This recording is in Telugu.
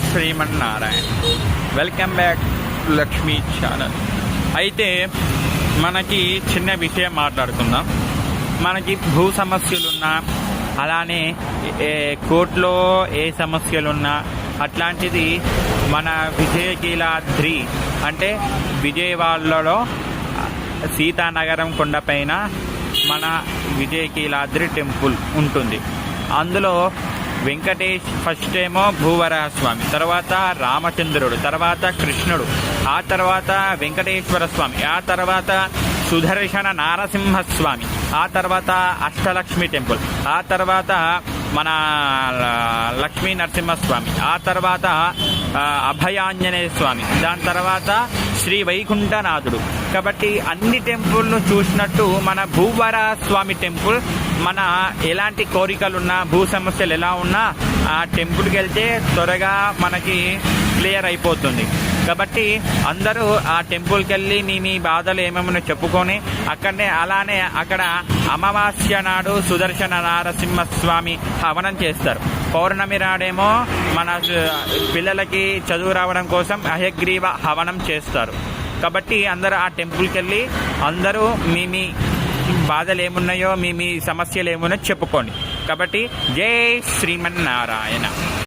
Srimannarayana. Welcome back Lakshmi channel. అయితే మనకి చిన్న విషయం మాట్లాడుకుందాం. మనకి భూ సమస్యలున్నా, అలానే కోర్టులో ఏ సమస్యలున్నా, అట్లాంటిది మన విజయకీలాద్రి అంటే విజయవాడలో సీతానగరం కొండపైన మన విజయకీలాద్రి టెంపుల్ ఉంటుంది. అందులో వెంకటేష్ ఫస్ట్ ఏమో భూవరాహస్వామి, తర్వాత రామచంద్రుడు, తర్వాత కృష్ణుడు, ఆ తర్వాత వెంకటేశ్వర స్వామి, ఆ తర్వాత సుదర్శన నారసింహస్వామి, ఆ తర్వాత అష్టలక్ష్మి టెంపుల్, ఆ తర్వాత మన లక్ష్మీ నరసింహస్వామి, ఆ తర్వాత అభయాంజనేయ స్వామి, దాని తర్వాత శ్రీ వైకుంఠనాథుడు. కాబట్టి అన్ని టెంపుల్ను చూసినట్టు మన భూవరాహస్వామి టెంపుల్ మన ఎలాంటి కోరికలున్నా, భూ సమస్యలు ఎలా ఉన్నా ఆ టెంపుల్కి వెళ్తే త్వరగా మనకి క్లియర్ అయిపోతుంది. కాబట్టి అందరూ ఆ టెంపుల్కి వెళ్ళి మీ బాధలు ఏమేమో చెప్పుకొని అక్కడనే, అలానే అక్కడ అమావాస్య నాడు సుదర్శన నారసింహస్వామి హవనం చేస్తారు. పౌర్ణమి నాడేమో మన పిల్లలకి చదువు రావడం కోసం అహగ్రీవ హవనం చేస్తారు. కాబట్టి అందరూ ఆ టెంపుల్కి వెళ్ళి అందరూ మీ బాధలు ఏమున్నాయో, మీ సమస్యలు ఏమున్నాయో చెప్పుకోండి. కాబట్టి జై శ్రీమన్నారాయణ.